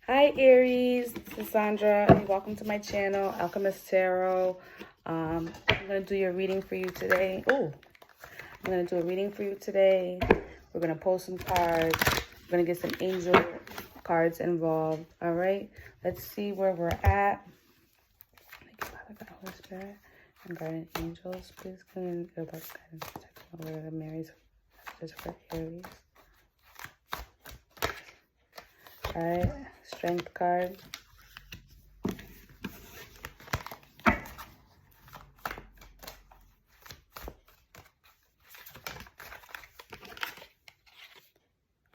Hi Aries, this is Sandra and welcome to my channel, Alchemist Tarot. I'm going to do your reading for you today. I'm going to do a reading for you today. We're going to pull some cards. We're going to get some angel cards involved. All right, let's see where we're at. Thank you, Father God, Holy Spirit, and guardian angels. Please come in your love, guidance, protection over the Mary's messages for Aries. All right, strength card.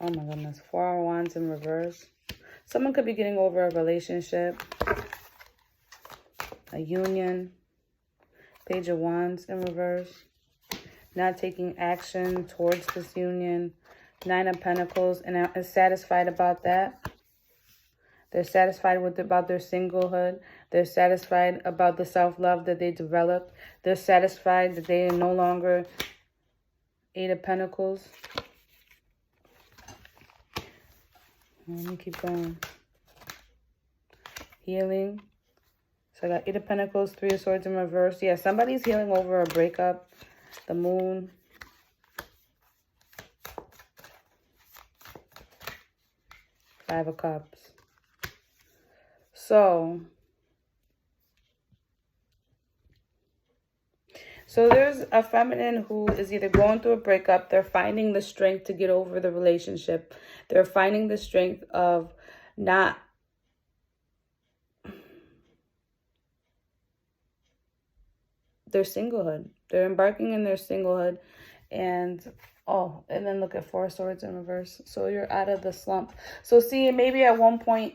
Oh my goodness, 4 of Wands in reverse. Someone could be getting over a relationship, a union. Page of Wands in reverse. Not taking action towards this union. 9 of Pentacles, and is satisfied about that. They're satisfied about their singlehood. They're satisfied about the self-love that they developed. They're satisfied that they are no longer 8 of Pentacles. Let me keep going. Healing. So I got 8 of Pentacles, 3 of Swords in reverse. Yeah, somebody's healing over a breakup. The Moon. Five of Cups. So there's a feminine who is either going through a breakup. They're finding the strength to get over the relationship. They're finding the strength of not their singlehood. They're embarking in their singlehood. And then look at 4 of Swords in reverse. So you're out of the slump. So see, maybe at one point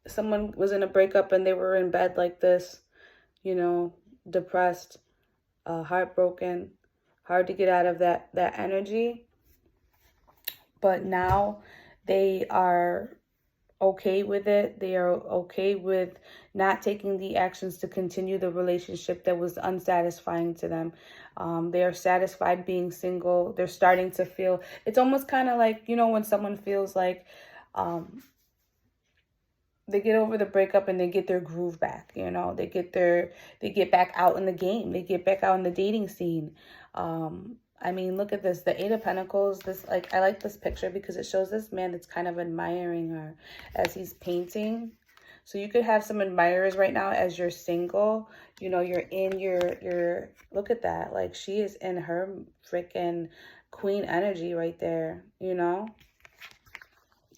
someone was in a breakup and they were in bed like this, you know, depressed, heartbroken, hard to get out of that energy. But now they are okay with it. They are okay with not taking the actions to continue the relationship that was unsatisfying to them. They are satisfied being single. They're starting to feel, it's almost kind of like, you know, when someone feels like they get over the breakup and they get their groove back, you know, they get back out in the game. They get back out in the dating scene. I mean, look at this, the 8 of Pentacles. I like this picture because it shows this man that's kind of admiring her as he's painting. So you could have some admirers right now as you're single. You know, you're in your look at that. Like, she is in her freaking queen energy right there, you know?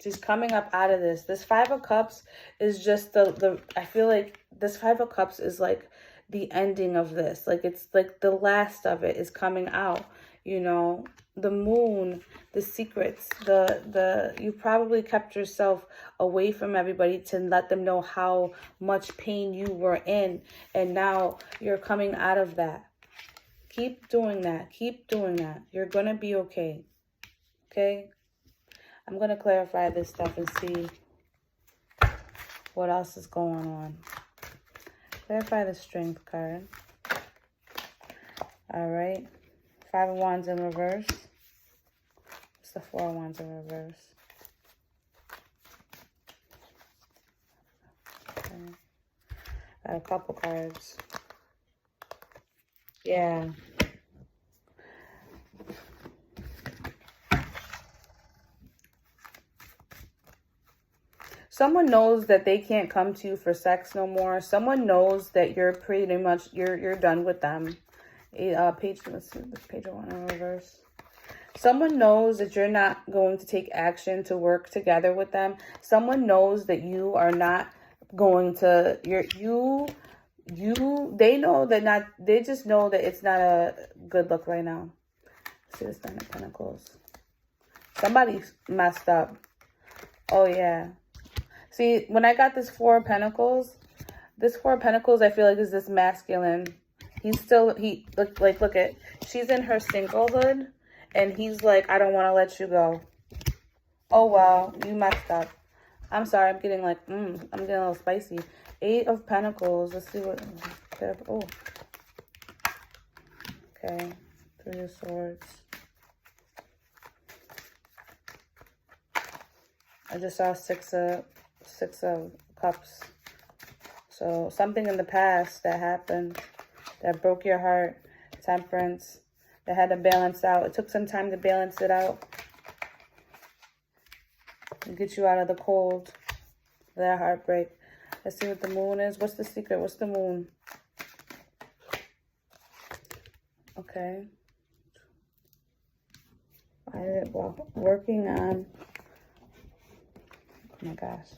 She's coming up out of this. This 5 of Cups is just I feel like this 5 of Cups is like the ending of this. Like, it's like the last of it is coming out, you know. The Moon, the secrets, you probably kept yourself away from everybody to let them know how much pain you were in. And now you're coming out of that. Keep doing that. Keep doing that. You're going to be okay. Okay? I'm going to clarify this stuff and see what else is going on. Clarify the Strength card. All right. 5 of Wands in reverse. It's the 4 of Wands in reverse. Okay. Got a couple cards. Yeah. Someone knows that they can't come to you for sex no more. Someone knows that you're pretty much, you're done with them. Let's see, this page of 1 in reverse. Someone knows that you're not going to take action to work together with them. Someone knows that you are not going to, they know that not, they just know that it's not a good look right now. See this 9 of Pentacles. Somebody messed up. Oh yeah. See, when I got this 4 of Pentacles, I feel like is this masculine. Look at, she's in her singlehood, and he's like, I don't want to let you go. Oh, wow, you messed up. I'm sorry, I'm getting like, I'm getting a little spicy. 8 of Pentacles, let's see what, oh. Okay, 3 of Swords. I just saw 6 of Six of Cups. So something in the past that happened that broke your heart. Temperance. That had to balance out. It took some time to balance it out. And get you out of the cold. That heartbreak. Let's see what the moon is. What's the secret? What's the moon? Okay. Well, working on... Oh my gosh.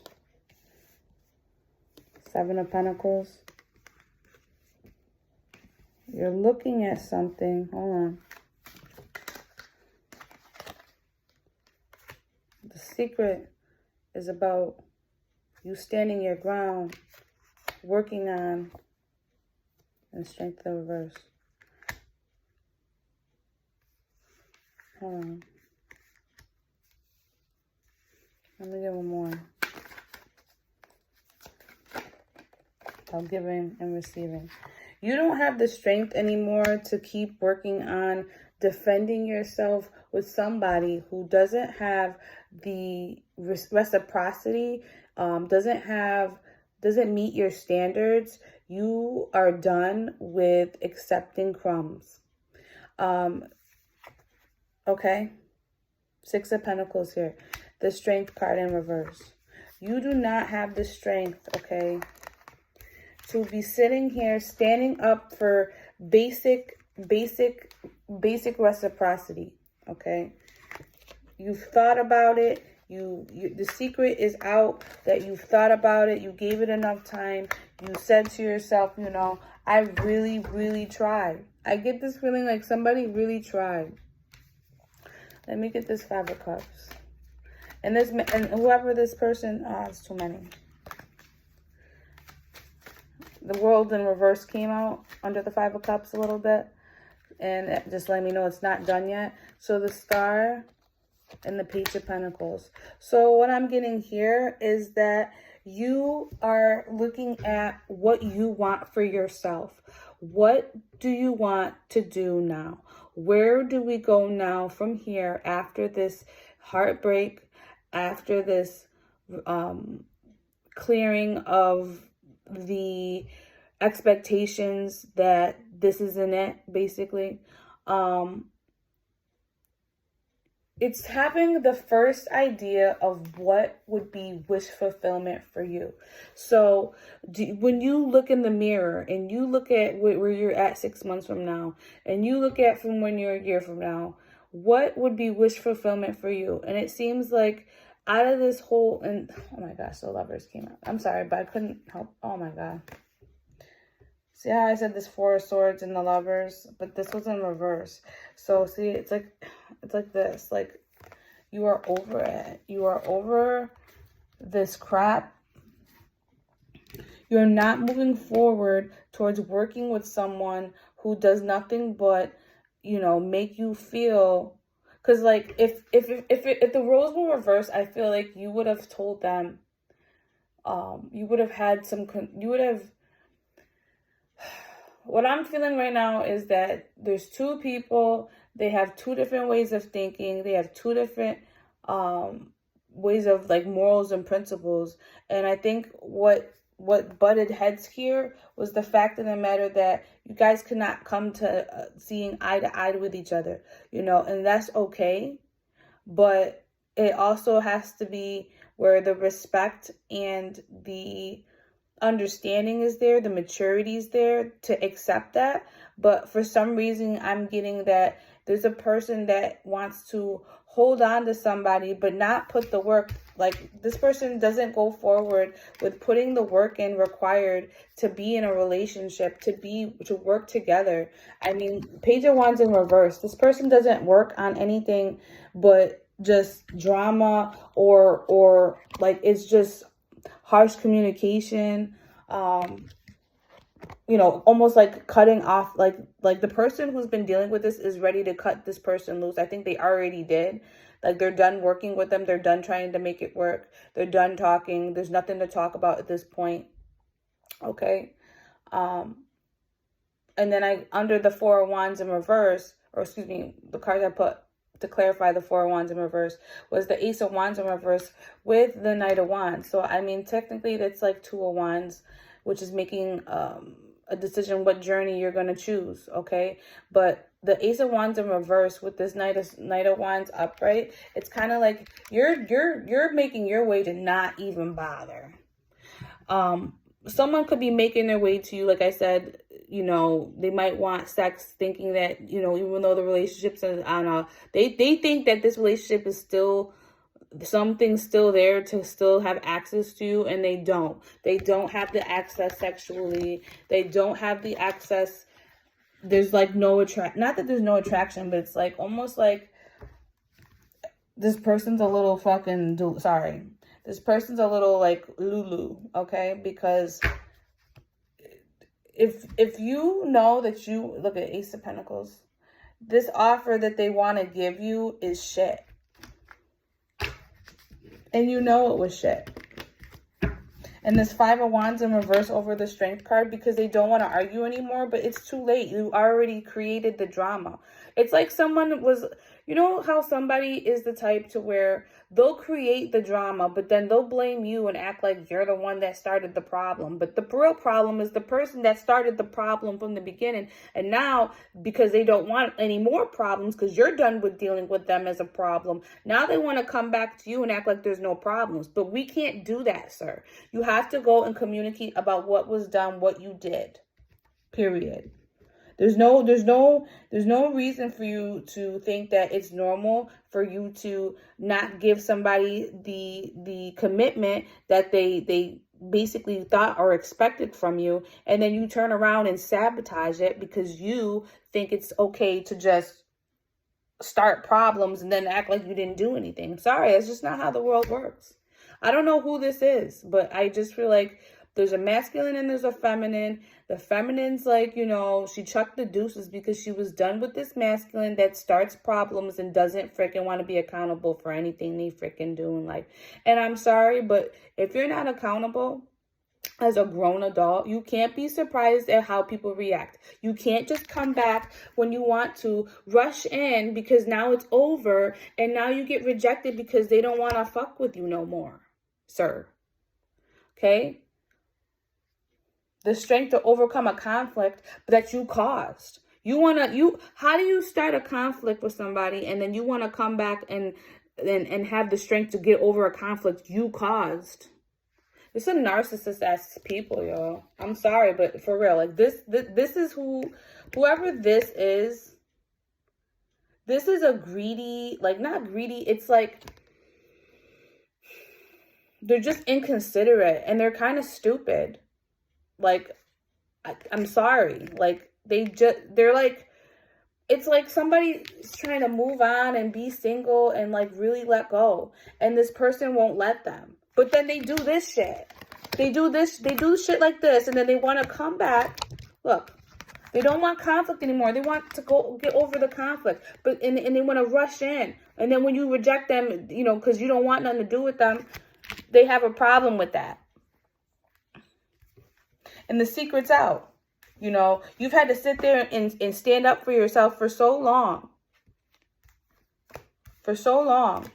Seven of Pentacles. You're looking at something. Hold on. The secret is about you standing your ground, working on, and Strength of the Reverse. Hold on. Let me get one more. About giving and receiving. You don't have the strength anymore to keep working on defending yourself with somebody who doesn't have the reciprocity, doesn't meet your standards. You are done with accepting crumbs. Okay. Six of Pentacles here. The Strength card in reverse. You do not have the strength, okay, to be sitting here standing up for basic reciprocity, okay? You've thought about it. The secret is out that you've thought about it. You gave it enough time. You said to yourself, you know, I really, really tried. I get this feeling like somebody really tried. Let me get this Five of Cups. And whoever this person, it's too many. The World in reverse came out under the Five of Cups a little bit. And it just let me know it's not done yet. So the Star and the Page of Pentacles. So what I'm getting here is that you are looking at what you want for yourself. What do you want to do now? Where do we go now from here after this heartbreak, after this clearing of the expectations that this isn't it, basically? It's having the first idea of what would be wish fulfillment for you. So when you look in the mirror and you look at where you're at 6 months from now, and you look at from when you're a year from now, what would be wish fulfillment for you? And it seems like out of this whole, and oh my gosh, the Lovers came out. I'm sorry, but I couldn't help. Oh my God. See how I said this Four of Swords and the Lovers, but this was in reverse. So see, it's like this. Like, you are over it. You are over this crap. You're not moving forward towards working with someone who does nothing but, you know, make you feel. Because like if the roles were reversed, I feel like you would have told them. You would have had some. You would have. What I'm feeling right now is that there's two people. They have two different ways of thinking. They have two different ways of like morals and principles. And I think what butted heads here was the fact of the matter that you guys could not come to seeing eye to eye with each other, you know, and that's okay. But it also has to be where the respect and the understanding is there, the maturity is there to accept that. But for some reason, I'm getting that there's a person that wants to hold on to somebody but not put the work. Like, this person doesn't go forward with putting the work in required to be in a relationship, to work together. I mean, Page of Wands in reverse. This person doesn't work on anything but just drama or like it's just harsh communication, you know, almost like cutting off, like the person who's been dealing with this is ready to cut this person loose. I think they already did. Like, they're done working with them. They're done trying to make it work. They're done talking. There's nothing to talk about at this point. Okay. And then under the Four of Wands in reverse, or excuse me, the cards I put to clarify the Four of Wands in reverse, was the Ace of Wands in reverse with the Knight of Wands. So, I mean, technically that's like Two of Wands, which is making a decision what journey you're going to choose, okay? But the Ace of Wands in reverse with this Knight of Wands upright, it's kind of like you're making your way to not even bother. Someone could be making their way to you, like I said, you know, they might want sex thinking that, you know, even though the relationship's on a, they think that this relationship is still, something's still there to still have access to you, and they don't. They don't have the access sexually. They don't have the access. There's like no not that there's no attraction, but it's like almost like this person's a little fucking, this person's a little like Lulu, okay? Because if you know that you, look at Ace of Pentacles, this offer that they want to give you is shit. And you know it was shit. And this Five of Wands in reverse over the Strength card, because they don't want to argue anymore, but it's too late. You already created the drama. It's like someone was, you know how somebody is the type to where they'll create the drama, but then they'll blame you and act like you're the one that started the problem. But the real problem is the person that started the problem from the beginning. And now, because they don't want any more problems, because you're done with dealing with them as a problem, now they want to come back to you and act like there's no problems. But we can't do that, sir. You have to go and communicate about what was done, what you did. Period. There's no reason for you to think that it's normal for you to not give somebody the commitment that they basically thought or expected from you, and then you turn around and sabotage it because you think it's okay to just start problems and then act like you didn't do anything. Sorry, that's just not how the world works. I don't know who this is, but I just feel like there's a masculine and there's a feminine. The feminine's like, you know, she chucked the deuces because she was done with this masculine that starts problems and doesn't freaking want to be accountable for anything they freaking do in life. And I'm sorry, but if you're not accountable as a grown adult, you can't be surprised at how people react. You can't just come back when you want to, rush in because now it's over, and now you get rejected because they don't want to fuck with you no more, sir. Okay? The strength to overcome a conflict that you caused. How do you start a conflict with somebody and then you want to come back and have the strength to get over a conflict you caused? It's a narcissist-ass people, y'all. I'm sorry, but for real, like this is whoever this is a greedy, like not greedy, it's like they're just inconsiderate and they're kind of stupid. Like, I'm sorry. Like, they're like, it's like somebody's trying to move on and be single and like really let go. And this person won't let them. But then they do this shit. They do shit like this. And then they want to come back. Look, they don't want conflict anymore. They want to go get over the conflict. And they want to rush in. And then when you reject them, you know, because you don't want nothing to do with them, they have a problem with that. And the secret's out. You know, you've had to sit there and stand up for yourself for so long. For so long.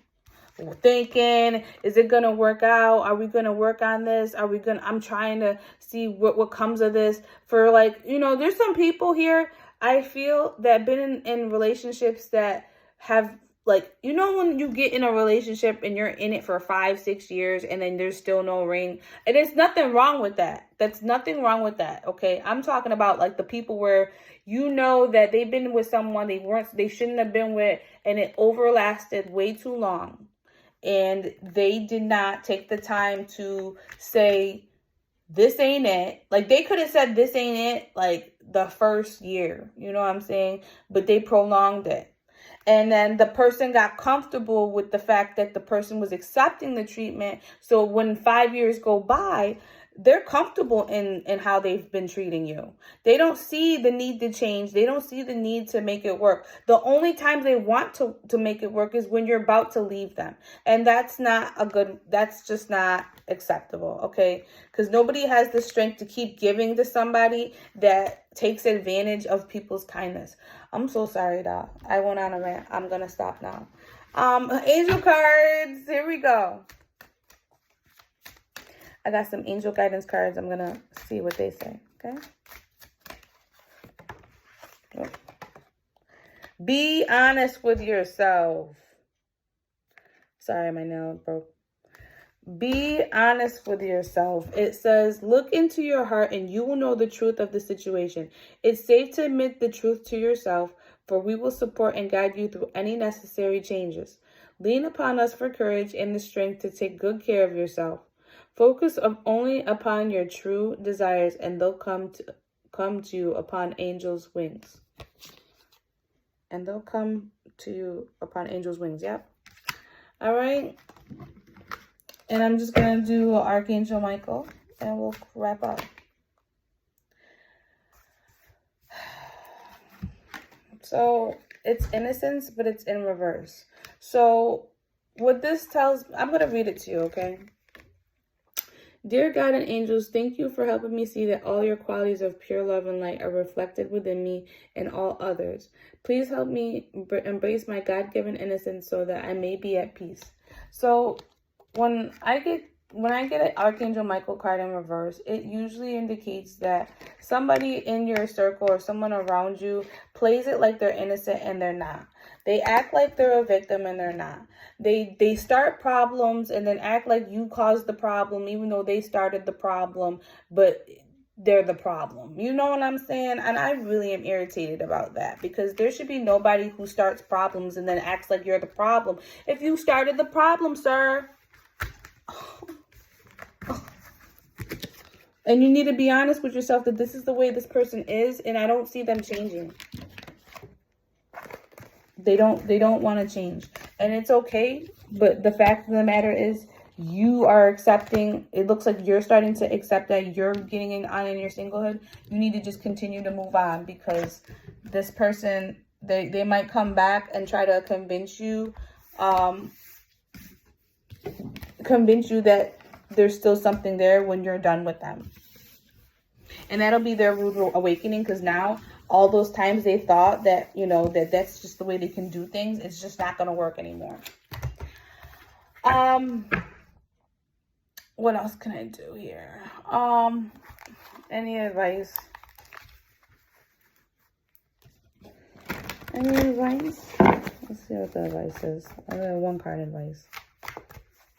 We're thinking, is it going to work out? Are we going to work on this? I'm trying to see what comes of this. For like, you know, there's some people here, I feel, that been in relationships that have, like, you know, when you get in a relationship and you're in it for 5-6 years and then there's still no ring, and there's nothing wrong with that. That's nothing wrong with that. Okay. I'm talking about like the people where you know that they've been with someone they shouldn't have been with, and it overlasted way too long. And they did not take the time to say, this ain't it. Like, they could have said, this ain't it, like the first year, you know what I'm saying? But they prolonged it. And then the person got comfortable with the fact that the person was accepting the treatment. So when 5 years go by, they're comfortable in how they've been treating you. They don't see the need to change. They don't see the need to make it work. The only time they want to make it work is when you're about to leave them. And that's just not acceptable, okay? Because nobody has the strength to keep giving to somebody that takes advantage of people's kindness. I'm so sorry, dog. I went on a rant. I'm going to stop now. Angel cards. Here we go. I got some angel guidance cards. I'm going to see what they say, okay? Yep. Be honest with yourself. Sorry, my nail broke. Be honest with yourself. It says, look into your heart and you will know the truth of the situation. It's safe to admit the truth to yourself, for we will support and guide you through any necessary changes. Lean upon us for courage and the strength to take good care of yourself. Focus only upon your true desires, and they'll come to you upon angels' wings. And they'll come to you upon angels' wings. Yep. All right. And I'm just going to do Archangel Michael, and we'll wrap up. So it's innocence, but it's in reverse. So what this tells, I'm going to read it to you, okay? Dear God and angels, thank you for helping me see that all your qualities of pure love and light are reflected within me and all others. Please help me embrace my God-given innocence so that I may be at peace. So when I get an Archangel Michael card in reverse, it usually indicates that somebody in your circle or someone around you plays it like they're innocent and they're not. They act like they're a victim and they're not. They start problems and then act like you caused the problem, even though they started the problem, but they're the problem. You know what I'm saying? And I really am irritated about that, because there should be nobody who starts problems and then acts like you're the problem. If you started the problem, sir. And you need to be honest with yourself that this is the way this person is, and I don't see them changing. They don't want to change. And it's okay, but the fact of the matter is you are accepting, it looks like you're starting to accept that you're getting on in your singlehood. You need to just continue to move on, because this person, they might come back and try to convince you that there's still something there when you're done with them. And that'll be their rude awakening, because now all those times they thought that, you know, that's just the way they can do things, it's just not going to work anymore. What else can I do here? Any advice? Any advice? Let's see what the advice is. I have one card advice.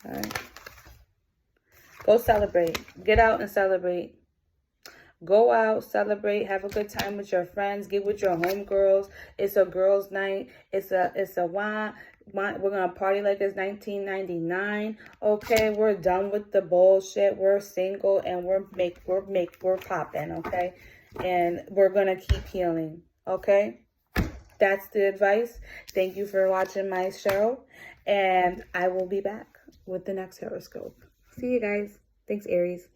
All right. Go celebrate. Get out and celebrate. Go out, celebrate, have a good time with your friends, get with your homegirls. It's a girls' night. It's a wine. We're gonna party like it's 1999. Okay, we're done with the bullshit. We're single and we're popping. Okay, and we're gonna keep healing. Okay, that's the advice. Thank you for watching my show, and I will be back with the next horoscope. See you guys. Thanks, Aries.